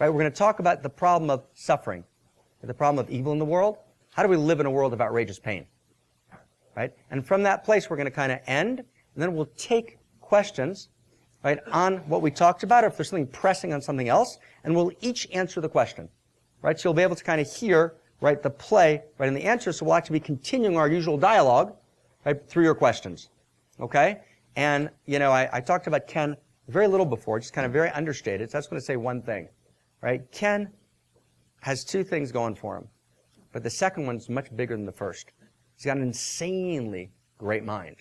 right? We're going to talk about the problem of suffering, the problem of evil in the world. How do we live in a world of outrageous pain, right? And from that place, we're going to kind of end, and then we'll take questions, right, on what we talked about, or if there's something pressing on something else, and we'll each answer the question, right? So you'll be able to kind of hear, right, the play, right, in the answer. So we'll actually be continuing our usual dialogue, right, through your questions, okay? And, you know, I talked about Ken very little before, just kind of very understated. So I just want to say one thing, right? Ken has two things going for him, but the second one's much bigger than the first. He's got an insanely great mind,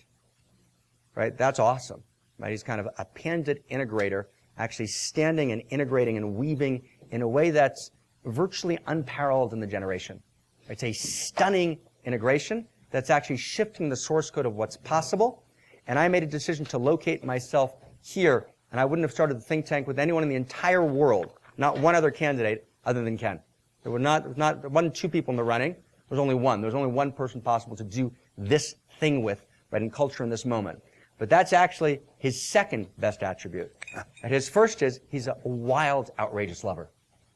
right? That's awesome, right? He's kind of a pandit integrator, actually standing and integrating and weaving in a way that's virtually unparalleled in the generation. It's a stunning integration that's actually shifting the source code of what's possible. And I made a decision to locate myself here, and I wouldn't have started the think tank with anyone in the entire world, not one other candidate other than Ken. There wasn't two people in the running. There was only one. There was only one person possible to do this thing with, right, in culture in this moment. But that's actually his second best attribute. And his first is he's a wild, outrageous lover.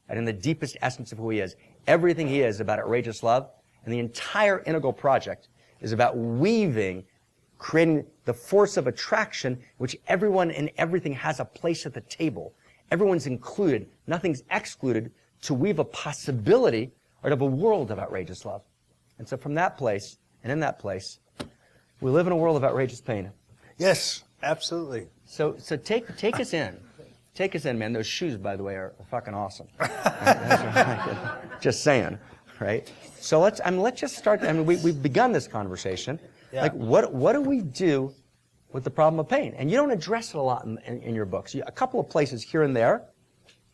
And in the deepest essence of who he is, everything he is about outrageous love, and the entire Integral project is about weaving, creating the force of attraction, which everyone and everything has a place at the table. Everyone's included, nothing's excluded, to weave a possibility, right, of a world of outrageous love. And so from that place, and in that place, we live in a world of outrageous pain. Yes, absolutely. So take us in. Take us in, man. Those shoes, by the way, are fucking awesome. Just saying, right? So let's just start. I mean, we've begun this conversation. Yeah. Like, what do we do with the problem of pain? And you don't address it a lot in your books. A couple of places here and there.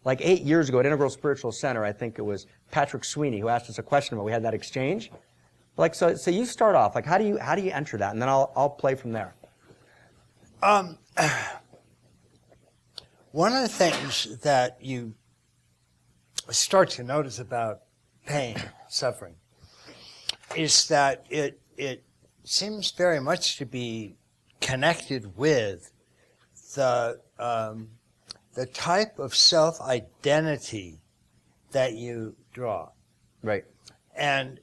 Like 8 years ago at Integral Spiritual Center, I think it was Patrick Sweeney who asked us a question about. We had that exchange. Like, so you start off. Like, how do you enter that? And then I'll play from there. One of the things that you start to notice about pain, suffering, is that it seems very much to be connected with the type of self-identity that you draw. Right. And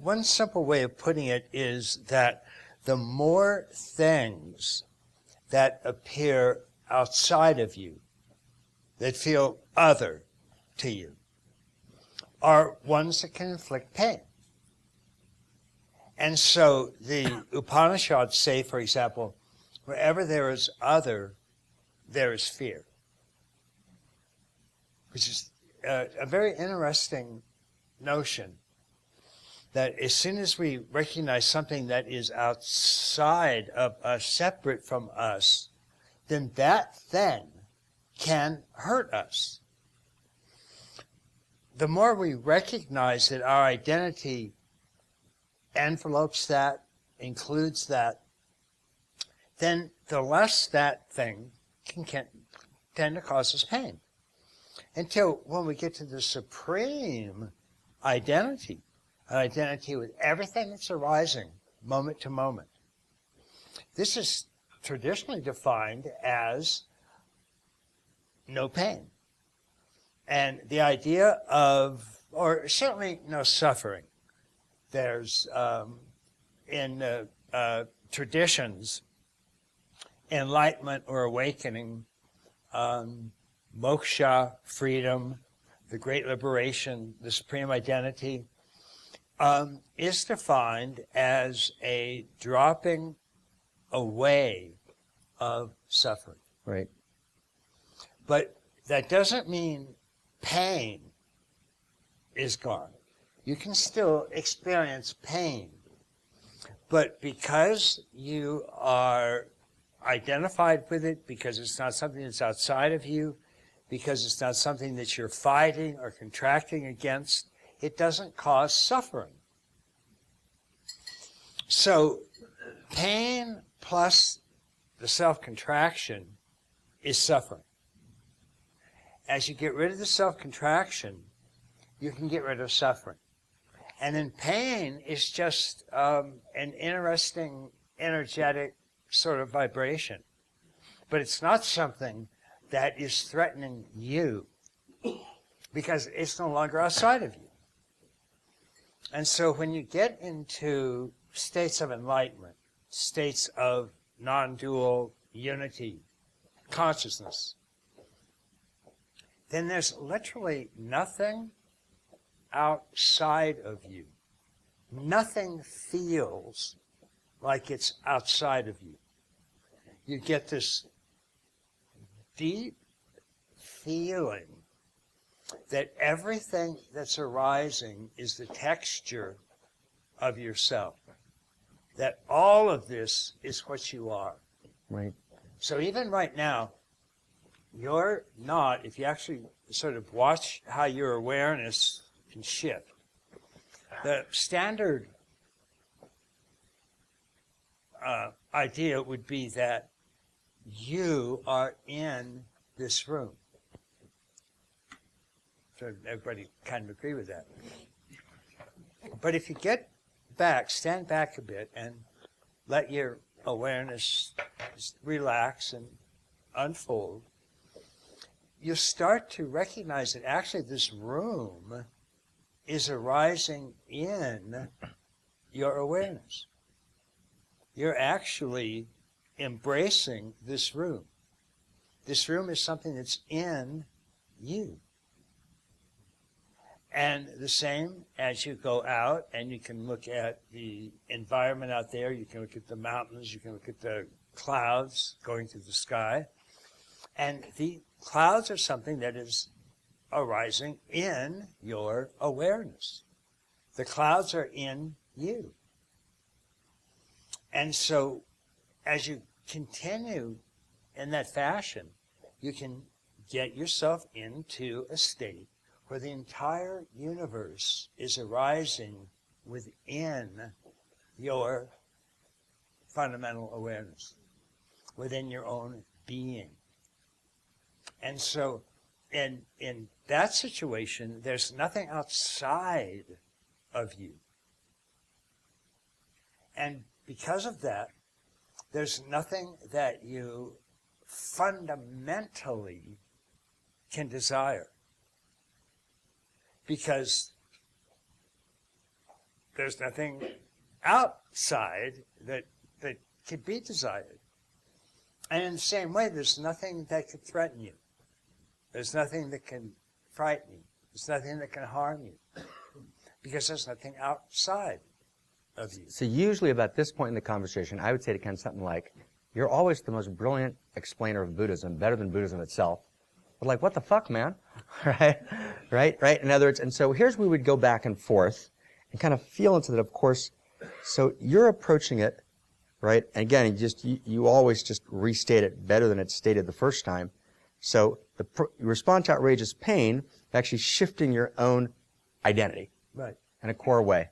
one simple way of putting it is that the more things that appear outside of you, that feel other to you, are ones that can inflict pain. And so the Upanishads say, for example, wherever there is other, there is fear. Which is a very interesting notion, that as soon as we recognize something that is outside of us, separate from us, then that thing can hurt us. The more we recognize that our identity envelopes that, includes that, then the less that thing can tend to cause us pain. Until when we get to the supreme identity, an identity with everything that's arising moment to moment. This is traditionally defined as no pain. And the idea of, or certainly no suffering. There's, in traditions, enlightenment or awakening, moksha, freedom, the great liberation, the supreme identity, is defined as a dropping away of suffering. Right. But that doesn't mean pain is gone. You can still experience pain. But because you are identified with it, because it's not something that's outside of you, because it's not something that you're fighting or contracting against, it doesn't cause suffering. So pain plus the self-contraction is suffering. As you get rid of the self-contraction, you can get rid of suffering. And then pain is just an interesting, energetic sort of vibration. But it's not something that is threatening you. because it's no longer outside of you. And so when you get into states of enlightenment, states of non-dual unity, consciousness, then there's literally nothing outside of you. Nothing feels like it's outside of you. You get this deep feeling that everything that's arising is the texture of yourself. That all of this is what you are. Right. So even right now, you're not, if you actually sort of watch how your awareness can shift, the standard idea would be that you are in this room. So everybody kind of agree with that. But if you get back, stand back a bit and let your awareness just relax and unfold, you start to recognize that actually this room is arising in your awareness. You're actually embracing this room. This room is something that's in you. And the same as you go out and you can look at the environment out there, you can look at the mountains, you can look at the clouds going through the sky. And the clouds are something that is arising in your awareness. The clouds are in you. And so as you continue in that fashion, you can get yourself into a state where the entire universe is arising within your fundamental awareness, within your own being. And so in that situation, there's nothing outside of you. And because of that, there's nothing that you fundamentally can desire. Because there's nothing outside that could be desired. And in the same way, there's nothing that could threaten you. There's nothing that can frighten you. There's nothing that can harm you. Because there's nothing outside of you. So usually about this point in the conversation, I would say to Ken something like, you're always the most brilliant explainer of Buddhism, better than Buddhism itself. But like, what the fuck, man? Right? In other words, and so here's where we would go back and forth and kind of feel into that, of course. So you're approaching it, right? And again, you always just restate it better than it's stated the first time. So you respond to outrageous pain, actually shifting your own identity, right, in a core way.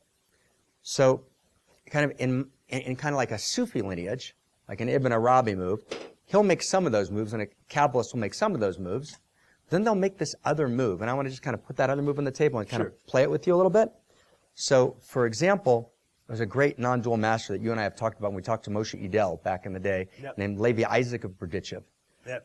So kind of in kind of like a Sufi lineage, like an Ibn Arabi move, he'll make some of those moves, and a Kabbalist will make some of those moves. Then they'll make this other move, and I want to just kind of put that other move on the table and kind of play it with you a little bit. So, for example, there's a great non-dual master that you and I have talked about when we talked to Moshe Idel back in the day, named Levi Isaac of Berdichev,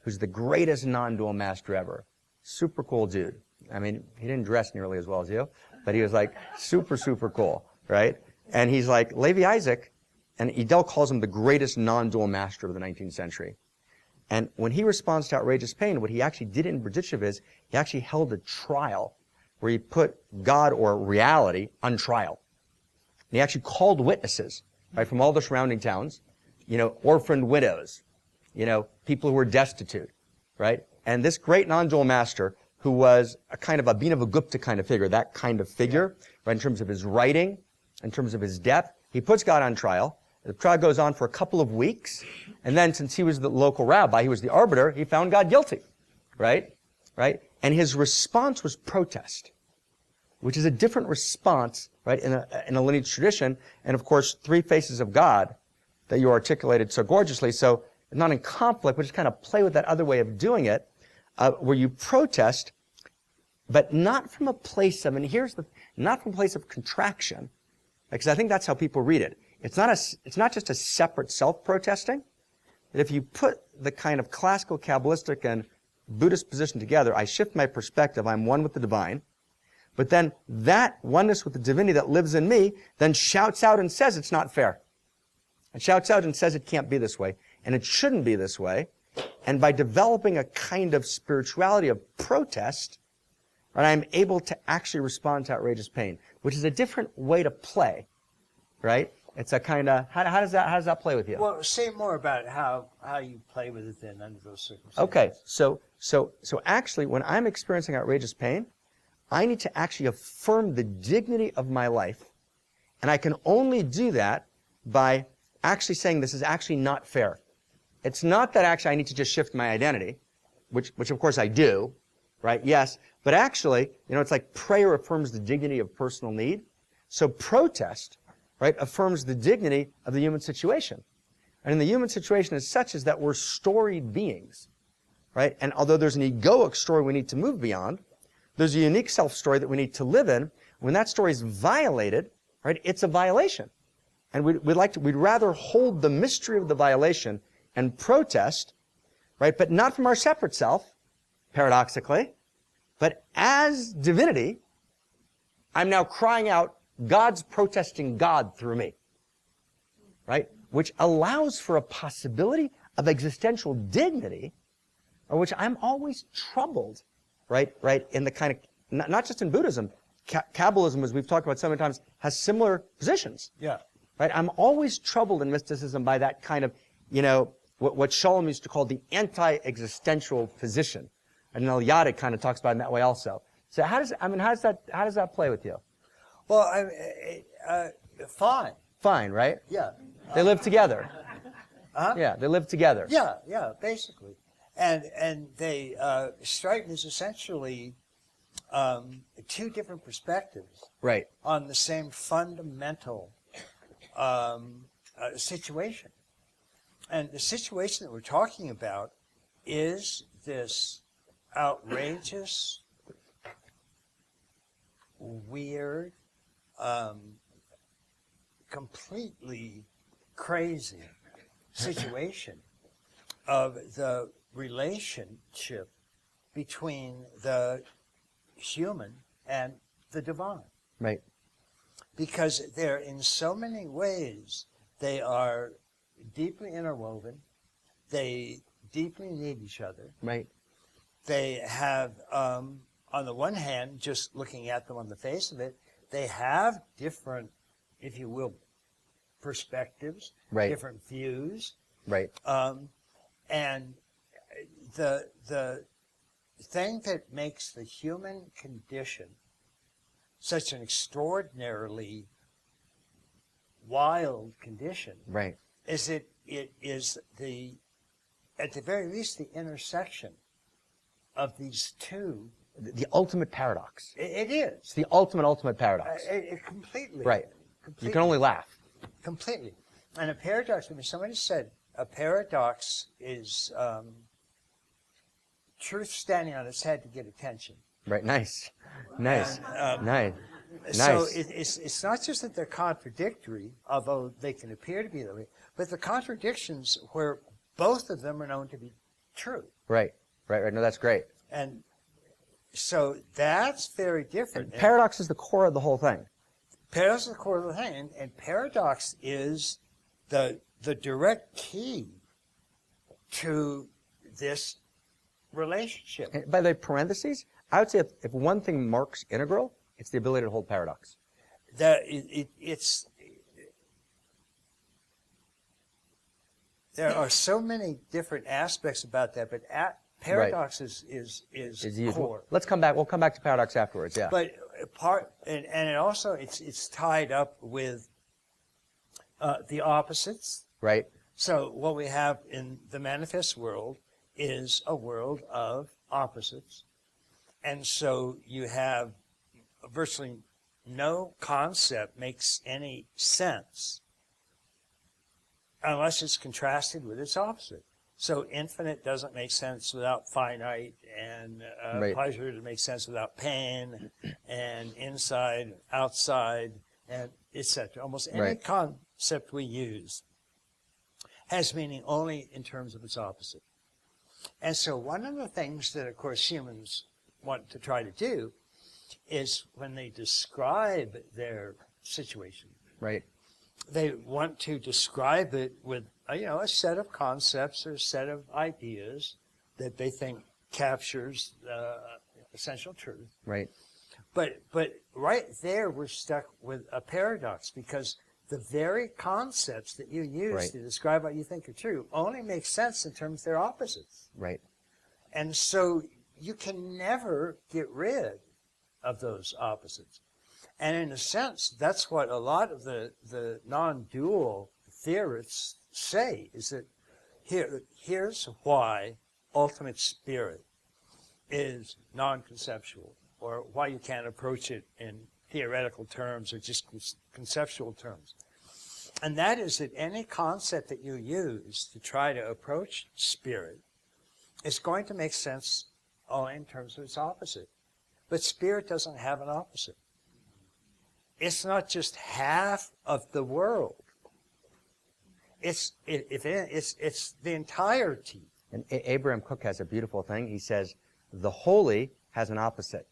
who's the greatest non-dual master ever. Super cool dude. I mean, he didn't dress nearly as well as you, but he was like super, super cool, right? And he's like, Levi Isaac, and Idel calls him the greatest non-dual master of the 19th century. And when he responds to outrageous pain, what he actually did in Berdichev is he actually held a trial where he put God or reality on trial. And he actually called witnesses, right, from all the surrounding towns, orphaned widows, people who were destitute, right? And this great non-dual master, who was a kind of a Abhinavagupta kind of figure, that kind of figure, right, in terms of his writing, in terms of his depth, he puts God on trial. The trial goes on for a couple of weeks, and then since he was the local rabbi, he was the arbiter, he found God guilty, right? And his response was protest, which is a different response, right, in a lineage tradition, and of course, three faces of God that you articulated so gorgeously, so not in conflict, but just kind of play with that other way of doing it, where you protest, but not from a place of, not from a place of contraction, because I think that's how people read it. It's not just a separate self-protesting. That if you put the kind of classical Kabbalistic and Buddhist position together, I shift my perspective, I'm one with the divine, but then that oneness with the divinity that lives in me then shouts out and says it's not fair. It shouts out and says it can't be this way, and it shouldn't be this way. And by developing a kind of spirituality of protest, right, I'm able to actually respond to outrageous pain, which is a different way to play, right? It's a kind of, how does that play with you? Well, say more about how you play with it then under those circumstances. Okay, so actually, when I'm experiencing outrageous pain, I need to actually affirm the dignity of my life, and I can only do that by actually saying this is actually not fair. It's not that actually I need to just shift my identity, which of course I do, right? Yes, but actually, it's like prayer affirms the dignity of personal need. So protest, right, affirms the dignity of the human situation. And the human situation is such as that we're storied beings, right? And although there's an egoic story we need to move beyond, there's a unique self-story that we need to live in. When that story is violated, right, it's a violation. And we'd rather hold the mystery of the violation and protest, right, but not from our separate self, paradoxically, but as divinity, I'm now crying out, God's protesting God through me, right? Which allows for a possibility of existential dignity, or which I'm always troubled, right, in the kind of, not just in Buddhism, Kabbalism, as we've talked about so many times, has similar positions. Yeah. Right? I'm always troubled in mysticism by that kind of, what Shalom used to call the anti-existential position. And Eliade kind of talks about it in that way also. So how does that play with you? Well, fine. Fine, right? Yeah. They live together. Huh? Yeah, they live together. Yeah, basically. And they strike me as essentially two different perspectives, Right. on the same fundamental situation. And the situation that we're talking about is this outrageous, weird, completely crazy situation of the relationship between the human and the divine. Right. Because they're in so many ways, they are deeply interwoven. They deeply need each other. Right. They have, on the one hand, just looking at them on the face of it, they have different, if you will, perspectives, Right. different views. Right. And the thing that makes the human condition such an extraordinarily wild condition, Right. is it is at the very least the intersection of these two. The ultimate paradox. It is. It's the ultimate paradox. Completely. Right. Completely. You can only laugh. Completely. And a paradox, I mean, somebody said a paradox is truth standing on its head to get attention. Right. Nice. Nice. Nice. So Nice. it's not just that they're contradictory, although they can appear to be that way, but the contradictions where both of them are known to be true. Right. Right. No, that's great. And so that's very different. Paradox is the core of the whole thing. Paradox is the core of the thing, and paradox is the direct key to this relationship. And by the way, parentheses, I would say if one thing marks integral, it's the ability to hold paradox. It's there are so many different aspects about that, but paradox is core. Let's come back. We'll come back to paradox afterwards. Yeah. But and it also it's tied up with the opposites. Right. So what we have in the manifest world is a world of opposites, and so you have virtually no concept makes any sense unless it's contrasted with its opposite. So infinite doesn't make sense without finite, and Right. pleasure doesn't make sense without pain, and inside, outside, and etc. Almost any Right. concept we use has meaning only in terms of its opposite. And so one of the things that, of course, humans want to try to do is when they describe their situation, Right. they want to describe it with a set of concepts or a set of ideas that they think captures essential truth. Right. But right there we're stuck with a paradox, because the very concepts that you use Right. to describe what you think are true only make sense in terms they're opposites. Right. And so you can never get rid of those opposites. And in a sense, that's what a lot of the non-dual theorists say, is that here's why ultimate spirit is non-conceptual, or why you can't approach it in theoretical terms or just conceptual terms. And that is that any concept that you use to try to approach spirit is going to make sense only in terms of its opposite. But spirit doesn't have an opposite. It's not just half of the world. It's the entirety. And Abraham Cook has a beautiful thing. He says, the holy has an opposite.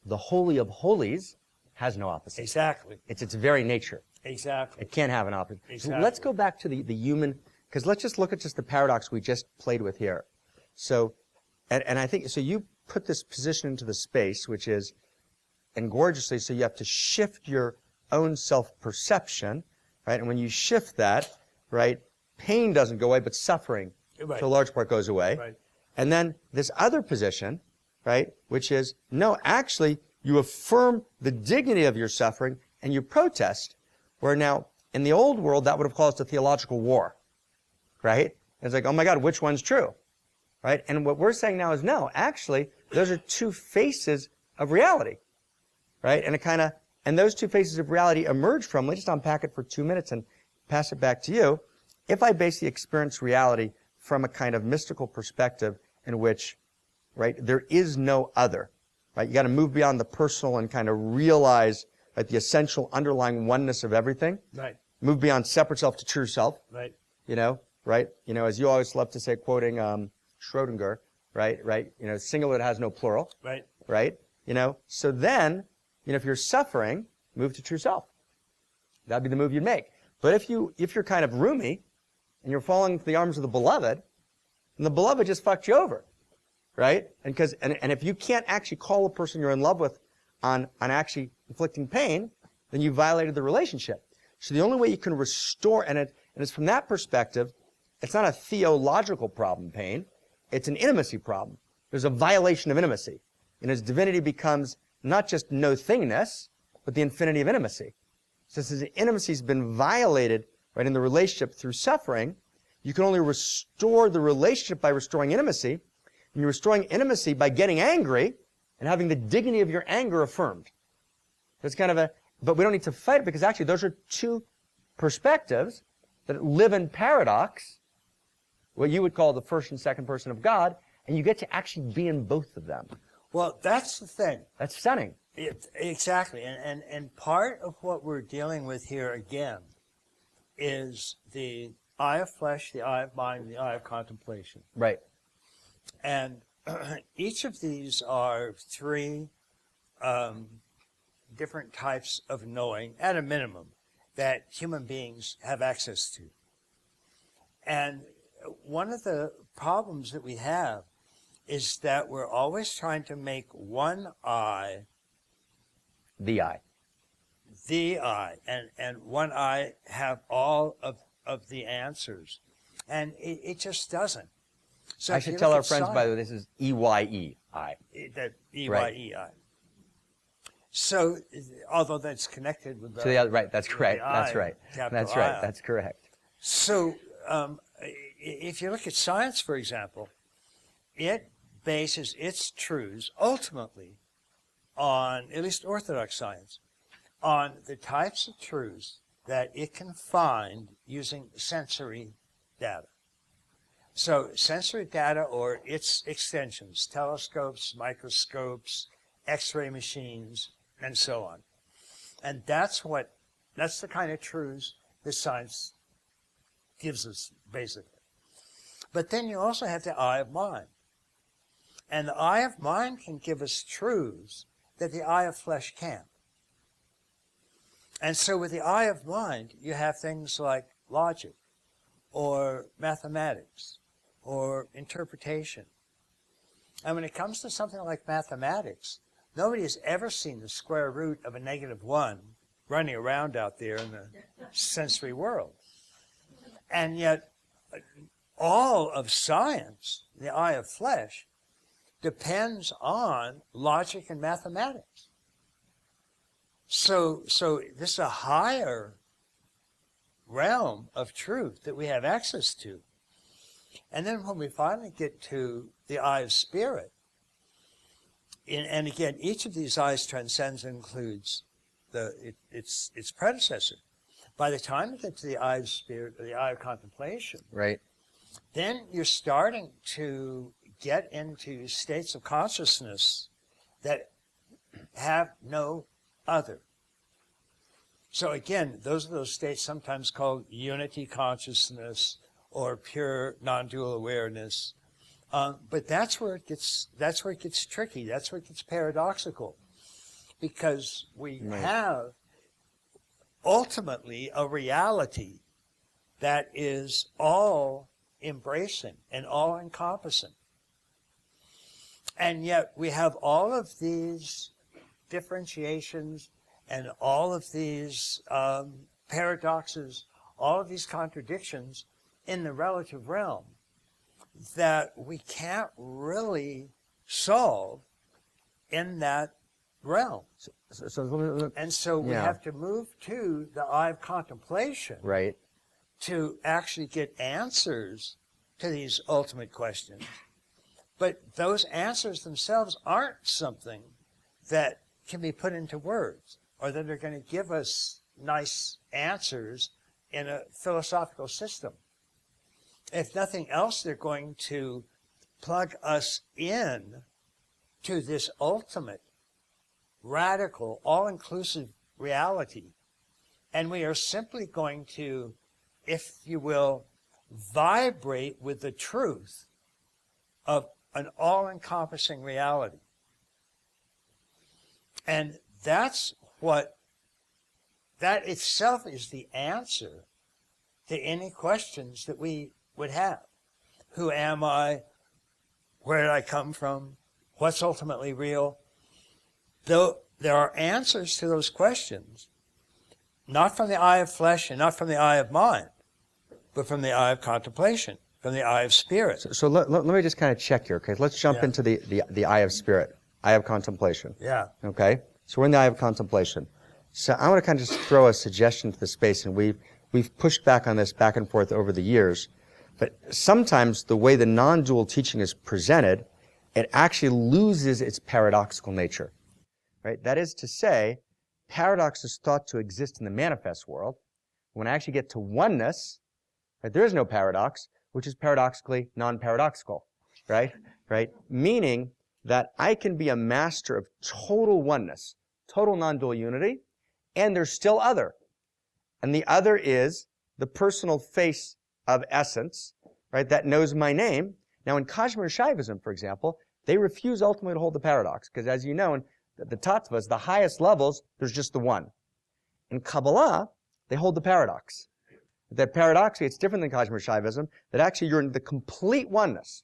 The holy of holies has no opposite. Exactly. It's its very nature. Exactly. It can't have an opposite. Exactly. So let's go back to the human, because let's just look at just the paradox we just played with here. So, and I think, so you put this position into the space, which is, and gorgeously, so you have to shift your own self-perception, right? And when you shift that, right, pain doesn't go away, but suffering, Right. to a large part, goes away. Right. And then this other position, right, which is, no, actually, you affirm the dignity of your suffering and you protest, where now, in the old world, that would have caused a theological war, right? It's like, oh my God, which one's true, right? And what we're saying now is, no, actually, those are two faces of reality, right? And those two faces of reality emerge from, let's just unpack it for 2 minutes and pass it back to you. If I basically experience reality from a kind of mystical perspective in which, right, there is no other, right? You got to move beyond the personal and kind of realize, right, the essential underlying oneness of everything. Right. Move beyond separate self to true self. Right. Right? As you always love to say, quoting Schrodinger, right? Singular that has no plural. Right. Right? So then, if you're suffering, move to true self. That'd be the move you'd make. But if you're kind of roomy and you're falling into the arms of the beloved, and the beloved just fucked you over, right? And if you can't actually call a person you're in love with on actually inflicting pain, then you violated the relationship. So the only way you can restore, and it's from that perspective, it's not a theological problem, pain. It's an intimacy problem. There's a violation of intimacy. And as divinity becomes not just no-thingness, but the infinity of intimacy. So since the intimacy has been violated, right, in the relationship through suffering, you can only restore the relationship by restoring intimacy. And you're restoring intimacy by getting angry and having the dignity of your anger affirmed. It's kind of but we don't need to fight it, because actually those are two perspectives that live in paradox, what you would call the first and second person of God, and you get to actually be in both of them. Well, that's the thing. That's stunning. Exactly. And part of what we're dealing with here again is the eye of flesh, the eye of mind, and the eye of contemplation. Right. And each of these are three different types of knowing, at a minimum, that human beings have access to. And one of the problems that we have is that we're always trying to make one eye The eye. and one eye have all of the answers. And it just doesn't. So I should tell our friends, by the way, this is EYE, I. That EYEI. So, although that's connected with the... So the other, right, that's correct. That's I, right. capital That's right. I. That's correct. So, if you look at science, for example, it bases its truths ultimately on, at least orthodox science, on the types of truths that it can find using sensory data. So sensory data, or its extensions, telescopes, microscopes, X-ray machines, and so on. And that's the kind of truths that science gives us, basically. But then you also have the eye of mind. And the eye of mind can give us truths that the eye of flesh can't. And so with the eye of mind, you have things like logic, or mathematics, or interpretation. And when it comes to something like mathematics, nobody has ever seen the square root of a -1 running around out there in the sensory world. And yet, all of science, the eye of flesh, depends on logic and mathematics. So this is a higher realm of truth that we have access to. And then when we finally get to the eye of spirit, and again, each of these eyes transcends and includes its predecessor. By the time you get to the eye of spirit, or the eye of contemplation, Right. then you're starting to get into states of consciousness that have no other. So again, those are those states sometimes called unity consciousness or pure non-dual awareness. But that's where it gets tricky. That's where it gets paradoxical, because we have ultimately a reality that is all embracing and all encompassing. And yet we have all of these differentiations and all of these paradoxes, all of these contradictions in the relative realm that we can't really solve in that realm. And so we have to move to the eye of contemplation, Right. to actually get answers to these ultimate questions. But those answers themselves aren't something that can be put into words, or that are going to give us nice answers in a philosophical system. If nothing else, they're going to plug us in to this ultimate, radical, all-inclusive reality. And we are simply going to, if you will, vibrate with the truth of an all-encompassing reality. And that itself is the answer to any questions that we would have. Who am I? Where did I come from? What's ultimately real? Though there are answers to those questions, not from the eye of flesh and not from the eye of mind, but from the eye of contemplation, from the eye of spirit. So let me just kind of check here, okay? Let's jump into the eye of spirit, eye of contemplation. Yeah. Okay? So we're in the eye of contemplation. So I want to kind of just throw a suggestion to the space, and we've pushed back on this back and forth over the years. But sometimes the way the non-dual teaching is presented, it actually loses its paradoxical nature. Right? That is to say, paradox is thought to exist in the manifest world. When I actually get to oneness, right, there is no paradox, which is paradoxically non-paradoxical. Right? Right? Meaning that I can be a master of total oneness, total non-dual unity, and there's still other. And the other is the personal face of essence, right, that knows my name. Now, in Kashmir Shaivism, for example, they refuse ultimately to hold the paradox, because as you know, in the tattvas, the highest levels, there's just the one. In Kabbalah, they hold the paradox. That paradoxically, it's different than Kashmir Shaivism, that actually you're in the complete oneness.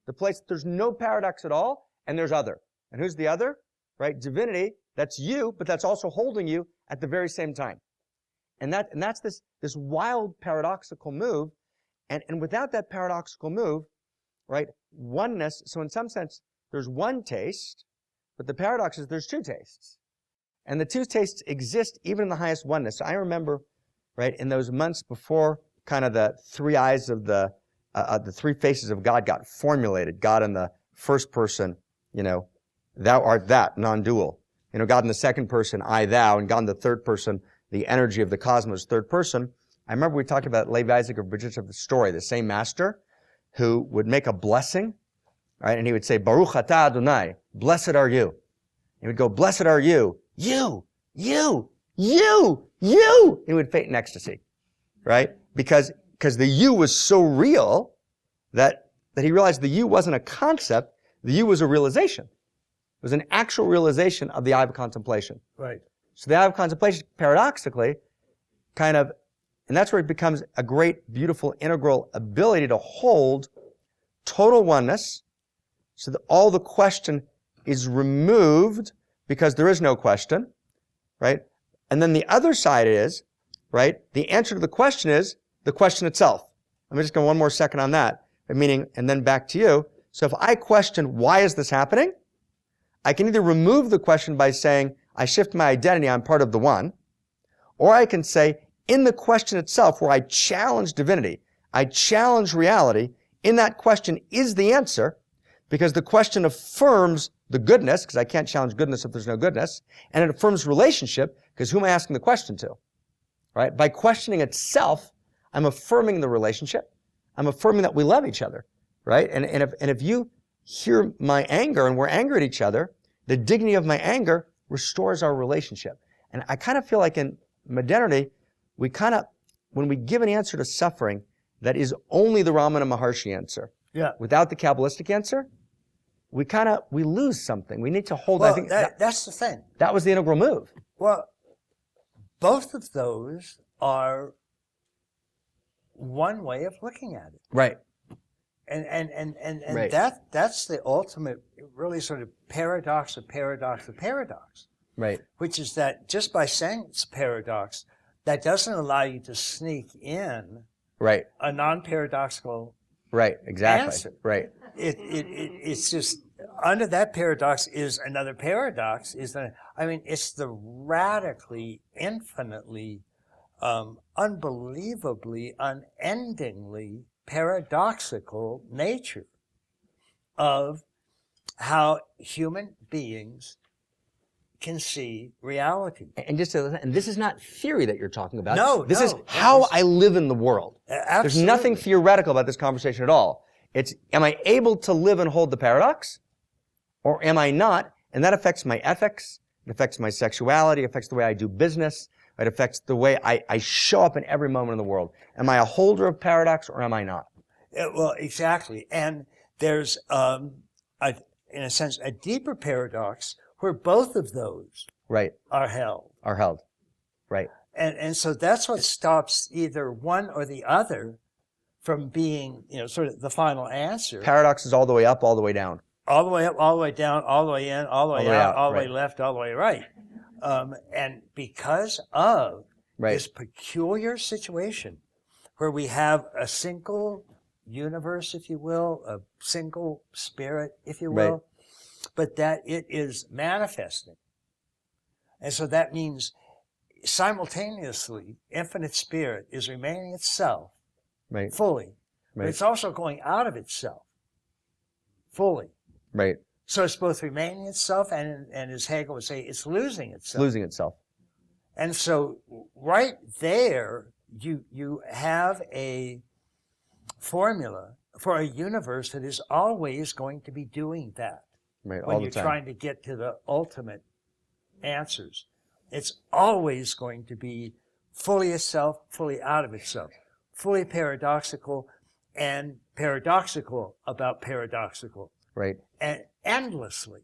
The place that there's no paradox at all, and there's other. And who's the other? Right? Divinity, that's you, but that's also holding you at the very same time. And that's this wild paradoxical move. And without that paradoxical move, right, oneness, so in some sense, there's one taste, but the paradox is there's two tastes. And the two tastes exist even in the highest oneness. So I remember, right, in those months before kind of the three eyes of the three faces of God got formulated, God in the first person, thou art that, non-dual. God in the second person, I, thou, and God in the third person, the energy of the cosmos, third person. I remember we talked about Levi Isaac of Bridges of the Story, the same master who would make a blessing, right? And he would say, Baruch atah Adonai, blessed are you. He would go, blessed are you, you. He would faint in ecstasy, right? Because the you was so real that he realized the you wasn't a concept, the you was a realization. It was an actual realization of the eye of contemplation. Right. So the eye of contemplation, paradoxically, kind of, and that's where it becomes a great, beautiful, integral ability to hold total oneness, so that all the question is removed because there is no question, right? And then the other side is, right, the answer to the question is the question itself. Let me just go one more second on that, meaning, and then back to you. So if I question, why is this happening? I can either remove the question by saying, I shift my identity, I'm part of the one, or I can say, in the question itself, where I challenge divinity, I challenge reality, in that question is the answer, because the question affirms the goodness, because I can't challenge goodness if there's no goodness, and it affirms relationship, because who am I asking the question to? Right? By questioning itself, I'm affirming the relationship. I'm affirming that we love each other, right? And if you hear my anger and we're angry at each other, the dignity of my anger restores our relationship. And I kind of feel like in modernity, we kind of, when we give an answer to suffering that is only the Ramana Maharshi answer, without the Kabbalistic answer, we lose something. We need to hold. Well, I think that's the thing. That was the integral move. Well, both of those are one way of looking at it. Right. And Right. that's the ultimate, really sort of paradox of paradox of paradox. Right. Which is that just by saying it's a paradox, that doesn't allow you to sneak in Right. a non-paradoxical Right. Exactly. answer. Right. It's just, under that paradox is another paradox. It's the radically, infinitely, unbelievably, unendingly paradoxical nature of how human beings can see reality. And this is not theory that you're talking about. No, This is how I live in the world. Absolutely. There's nothing theoretical about this conversation at all. It's, am I able to live and hold the paradox? Or am I not? And that affects my ethics. It affects my sexuality. It affects the way I do business. It affects the way I show up in every moment in the world. Am I a holder of paradox or am I not? Well, exactly. And there's, in a sense, a deeper paradox where both of those Right. are held. Are held. Right. And so that's what stops either one or the other from being, sort of the final answer. Paradox is all the way up, all the way down. All the way up, all the way down, all the way in, all the way out, all the way right. left, all the way right. And because of Right. this peculiar situation where we have a single universe, if you will, a single spirit, if you will, Right. but that it is manifesting. And so that means simultaneously, infinite spirit is remaining itself Right. fully, but Right. it's also going out of itself fully. Right. So it's both remaining itself and as Hegel would say, it's losing It's itself. losing itself. And so right there, you have a formula for a universe that is always going to be doing that. Right. When All the you're time. trying to get to the ultimate answers, it's always going to be fully itself, fully out of itself, fully paradoxical, and paradoxical about paradoxical, Right. and endlessly.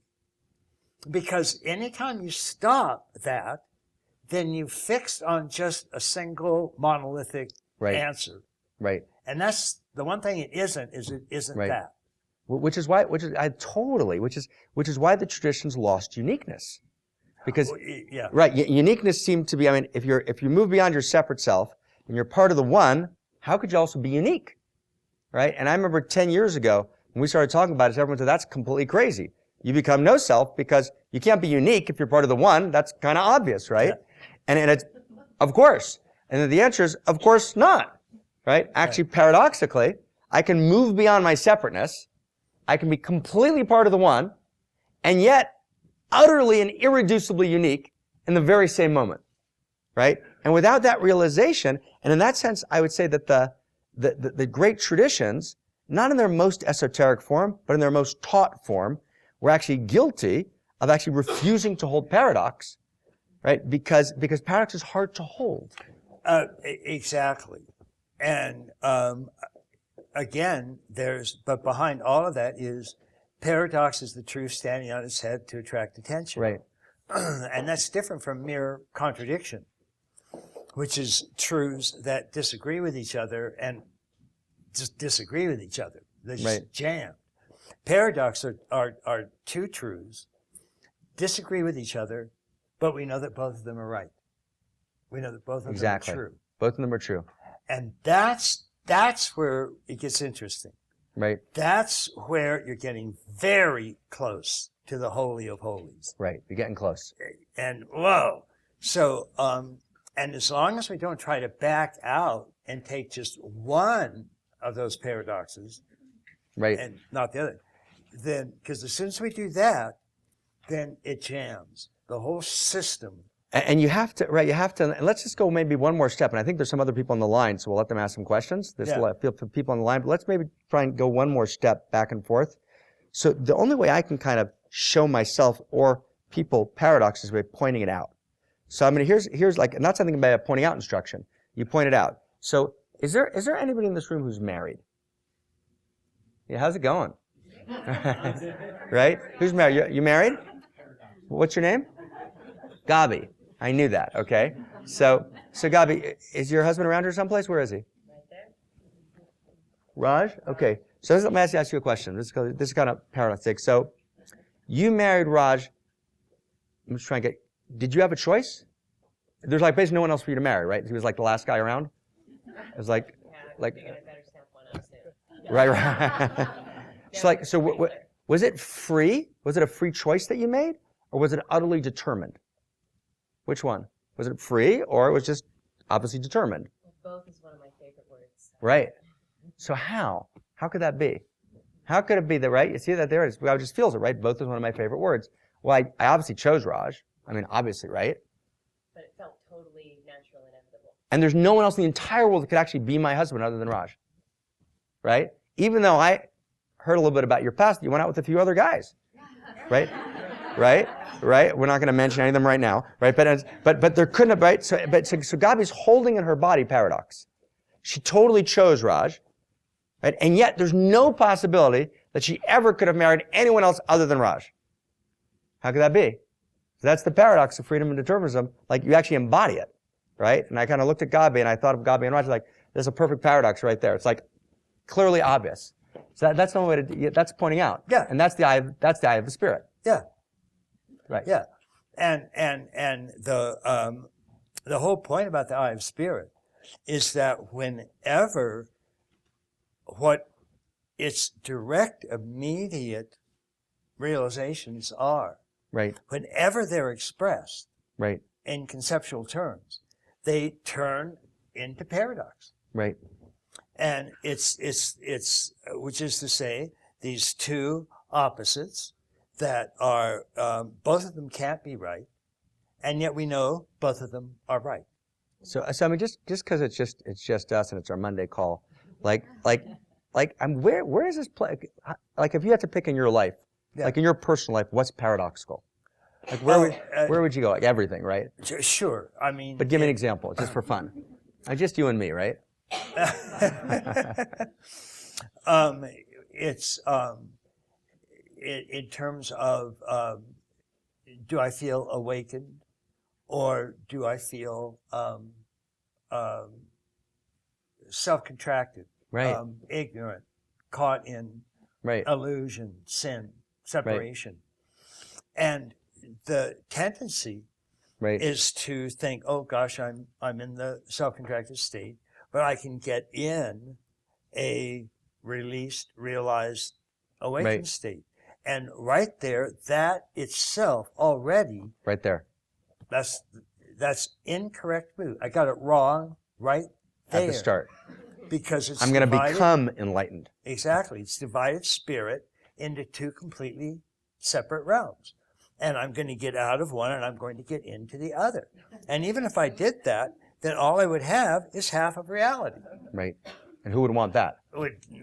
Because anytime you stop that, then you fixed on just a single monolithic Right. answer. Right. And that's the one thing it isn't Right. that. Which is why the traditions lost uniqueness. Because, Yeah. right, uniqueness seemed to be, if you move beyond your separate self and you're part of the one, how could you also be unique? Right? And I remember 10 years ago, when we started talking about it, everyone said, that's completely crazy. You become no self because you can't be unique if you're part of the one. That's kind of obvious, right? Yeah. And it's, of course. And then the answer is, of course not. Right? Actually, paradoxically, I can move beyond my separateness. I can be completely part of the one, and yet utterly and irreducibly unique in the very same moment. Right? And without that realization, and in that sense, I would say that the great traditions, not in their most esoteric form, but in their most taught form, were actually guilty of actually refusing to hold paradox, right? Because paradox is hard to hold. Exactly. And again, but behind all of that is paradox is the truth standing on its head to attract attention. Right. And that's different from mere contradiction, which is truths that disagree with each other and just disagree with each other. They're just jammed. Paradox are two truths, disagree with each other, but we know that both of them are right. We know that both of them are true. Both of them are true. And that's where it gets interesting. Right. That's where you're getting very close to the Holy of Holies. Right. You're getting close. And whoa. So, and as long as we don't try to back out and take just one of those paradoxes, right, and not the other, then, because as soon as we do that, then it jams. The whole system. And you have to, right, and let's just go maybe one more step. And I think there's some other people on the line, so we'll let them ask some questions. There's a lot of people on the line, but let's maybe try and go one more step back and forth. So the only way I can kind of show myself or people paradox is by pointing it out. So I mean, here's like, not something about a pointing out instruction. You point it out. So is there anybody in this room who's married? Yeah, how's it going? Right? Who's married? You married? What's your name? Gabi. I knew that. Okay. So Gabi, is your husband around here someplace? Where is he? Right there. Raj? Okay. So let me ask you a question. This is kind of paradoxic. So you married Raj. I'm just trying to get. Did you have a choice? There's like basically no one else for you to marry, right? He was like the last guy around. It was like. You're gonna better stamp one up soon. Right. Was it free? Was it a free choice that you made, or was it utterly determined? Which one? Was it free, or it was just obviously determined? Both is one of my favorite words. Right. So how? How could that be? How could it be that, right? You see that there it is. I just feels it, right? Both is one of my favorite words. Well, I obviously chose Raj. I mean, obviously, right? But it felt totally natural and inevitable. And there's no one else in the entire world that could actually be my husband other than Raj. Right? Even though I heard a little bit about your past, you went out with a few other guys. Right? Right? Right? We're not going to mention any of them right now. Right? But there couldn't have, right? So Gabi's holding in her body paradox. She totally chose Raj. Right? And yet there's no possibility that she ever could have married anyone else other than Raj. How could that be? So that's the paradox of freedom and determinism. Like, you actually embody it. Right? And I kind of looked at Gabi and I thought of Gabi and Raj like, there's a perfect paradox right there. It's like clearly obvious. So that's the only way to, that's pointing out. Yeah. And that's the eye of the spirit. Yeah. Right. Yeah. And the whole point about the eye of spirit is that whenever what its direct, immediate realizations are, right, whenever they're expressed, right, in conceptual terms, they turn into paradox. Right. And it's which is to say, these two opposites that are, both of them can't be right, and yet we know both of them are right. So I mean, just because it's just us and it's our Monday call, like where does this play? Like, if you had to pick in your life, like in your personal life, what's paradoxical? Like where would you go? Like everything, right? Sure. I mean, but give me an example, just for fun. Just you and me, right? It's in terms of do I feel awakened, or do I feel self-contracted, right, ignorant, caught in right, illusion, sin, separation, right. And the tendency right. is to think, oh gosh, I'm in the self-contracted state, but I can get in a released, realized, awakened right. state. And right there, that itself already, right there, that's incorrect mood. I got it wrong right there. At the start. Because it's I'm going to become enlightened. Exactly. It's divided spirit into two completely separate realms. And I'm going to get out of one and I'm going to get into the other. And even if I did that, then all I would have is half of reality. Right. And who would want that?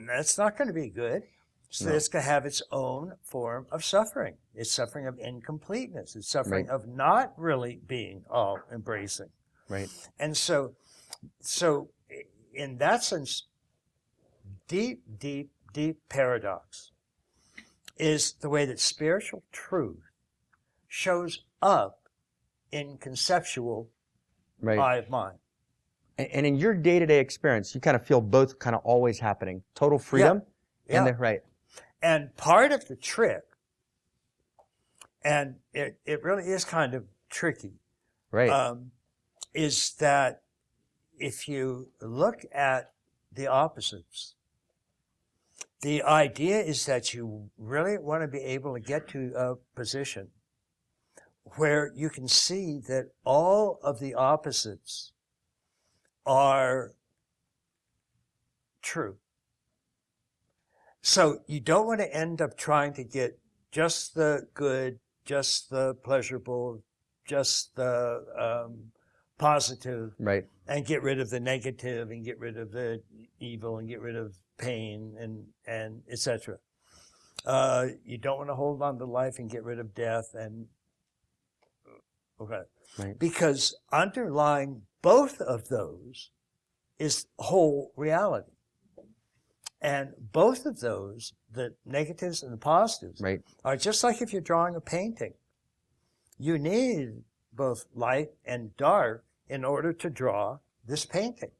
That's not going to be good. So it's going to have its own form of suffering. It's suffering of incompleteness. It's suffering right. of not really being all embracing. Right. And so in that sense, deep, deep, deep paradox is the way that spiritual truth shows up in conceptual Right. eye of mind. And in your day-to-day experience, you kind of feel both kind of always happening. Total freedom. Yeah. And right. And part of the trick, and it really is kind of tricky, Right. is that if you look at the opposites, the idea is that you really want to be able to get to a position where you can see that all of the opposites are true. So you don't want to end up trying to get just the good, just the pleasurable, just the positive, Right. and get rid of the negative, and get rid of the evil, and get rid of pain, and etc. You don't want to hold on to life and get rid of death, and okay, Right. because underlying both of those is whole reality, and both of those, the negatives and the positives, Right. are just like if you're drawing a painting. You need both light and dark in order to draw this painting.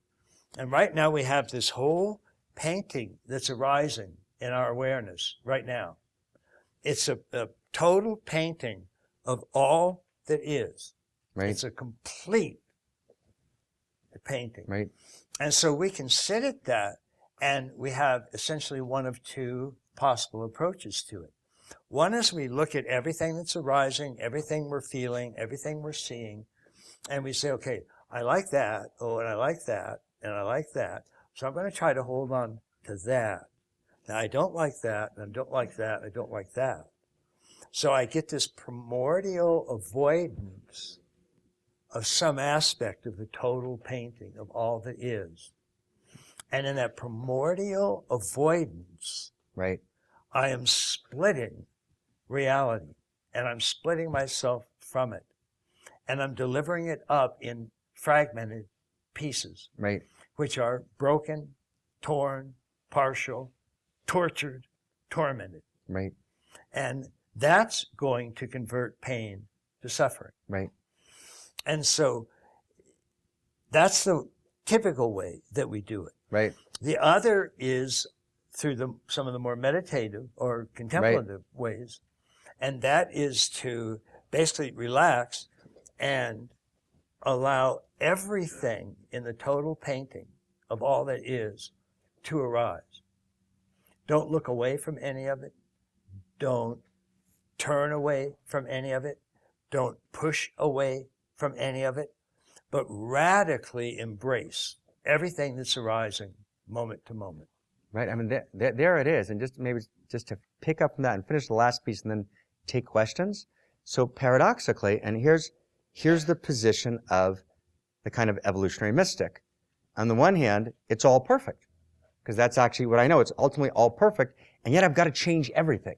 And right now we have this whole painting that's arising in our awareness right now. It's a total painting of all that is. Right. It's a complete painting. Right. And so we can sit at that, and we have essentially one of two possible approaches to it. One is we look at everything that's arising, everything we're feeling, everything we're seeing, and we say, okay, I like that, oh, and I like that, and I like that, so I'm going to try to hold on to that. Now, I don't like that, and I don't like that, and I don't like that. So I get this primordial avoidance of some aspect of the total painting of all that is. And in that primordial avoidance, Right. I am splitting reality, and I'm splitting myself from it, and I'm delivering it up in fragmented pieces, Right. which are broken, torn, partial, tortured, tormented. Right. And that's going to convert pain to suffering. Right. And so that's the typical way that we do it. Right. The other is through some of the more meditative or contemplative ways, and that is to basically relax and allow everything in the total painting of all that is to arise. Don't look away from any of it. Don't turn away from any of it. Don't push away from any of it, but radically embrace everything that's arising moment to moment. Right. I mean, there it is. And maybe just to pick up from that and finish the last piece and then take questions. So paradoxically, and here's the position of the kind of evolutionary mystic. On the one hand, it's all perfect, because that's actually what I know. It's ultimately all perfect, and yet I've got to change everything,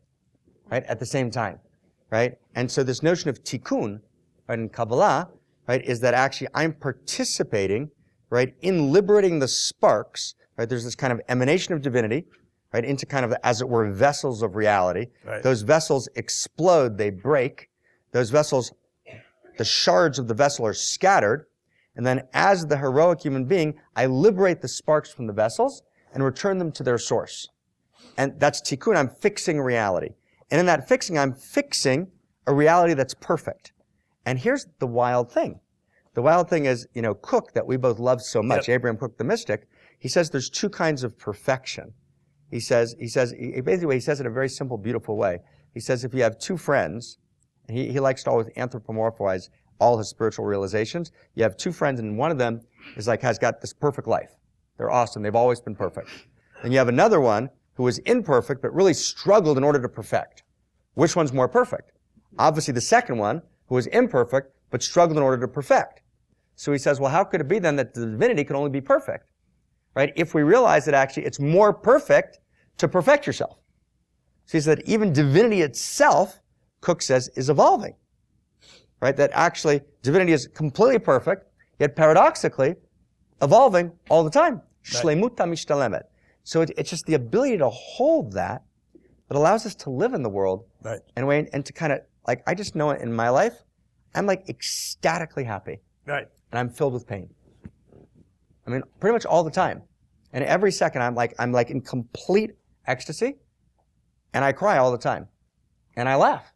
right, at the same time, right? And so this notion of tikkun, right, in Kabbalah, right, is that actually I'm participating, right, in liberating the sparks, right? There's this kind of emanation of divinity, right, into kind of, as it were, vessels of reality. Right. Those vessels explode, they break. Those vessels, the shards of the vessel are scattered. And then as the heroic human being, I liberate the sparks from the vessels and return them to their source. And that's tikkun. I'm fixing reality. And in that fixing, I'm fixing a reality that's perfect. And here's the wild thing. The wild thing is, Cook, that we both love so much, Yep. Abraham Cook, the mystic, he says there's two kinds of perfection. He basically he says it in a very simple, beautiful way. He says if you have two friends, and he likes to always anthropomorphize all his spiritual realizations. You have two friends, and one of them has got this perfect life. They're awesome. They've always been perfect. And you have another one who is imperfect, but really struggled in order to perfect. Which one's more perfect? Obviously the second one, who is imperfect, but struggled in order to perfect. So he says, well, how could it be then that the divinity can only be perfect? Right? If we realize that actually it's more perfect to perfect yourself. So he said even divinity itself, Cook says, is evolving. Right? That actually divinity is completely perfect, yet paradoxically evolving all the time. Shlemuta mishtalemet. So it's just the ability to hold that allows us to live in the world Right. and to kind of, like, I just know it in my life, I'm like ecstatically happy. Right. And I'm filled with pain. I mean, pretty much all the time. And every second I'm like in complete ecstasy, and I cry all the time. And I laugh.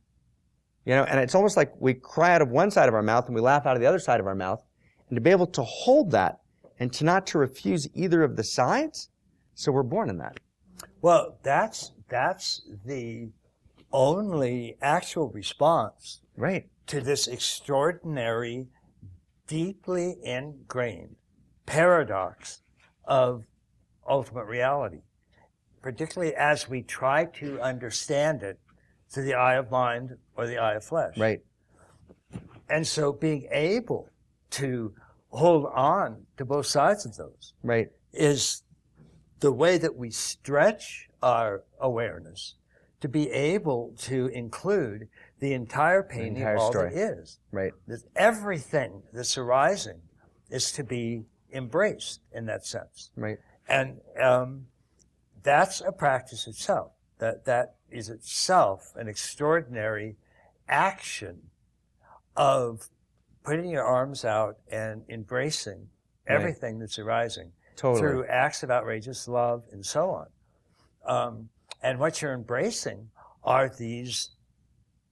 You know, and it's almost like we cry out of one side of our mouth and we laugh out of the other side of our mouth. And to be able to hold that and to not to refuse either of the sides, so we're born in that. Well, that's the only actual response Right. to this extraordinary, deeply ingrained paradox of ultimate reality, particularly as we try to understand it through the eye of mind or the eye of flesh. Right. And so being able to hold on to both sides of those Right. is the way that we stretch our awareness to be able to include the entire painting entire of all story. that is. Right. That everything that's arising is to be embraced in that sense. Right. And that's a practice itself. That is itself an extraordinary action of putting your arms out and embracing everything that's arising Totally. through acts of outrageous love and so on. And what you're embracing are these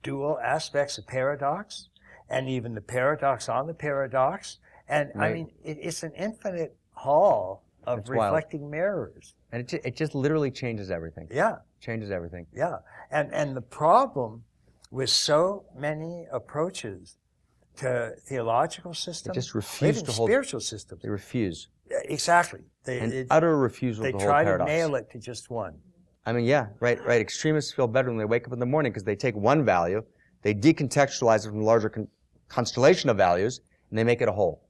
dual aspects of paradox, and even the paradox on the paradox. And Right. I mean, it's an infinite hall of It's wild. reflecting mirrors. And it just literally changes everything. Yeah, Changes everything. yeah. And the problem with so many approaches to theological systems, just refuse even to hold- spiritual systems. They refuse. Exactly. An utter refusal They to hold try to paradox. nail it to just one. I mean, yeah, right. Extremists feel better when they wake up in the morning because they take one value, they decontextualize it from the larger constellation of values, and they make it a whole.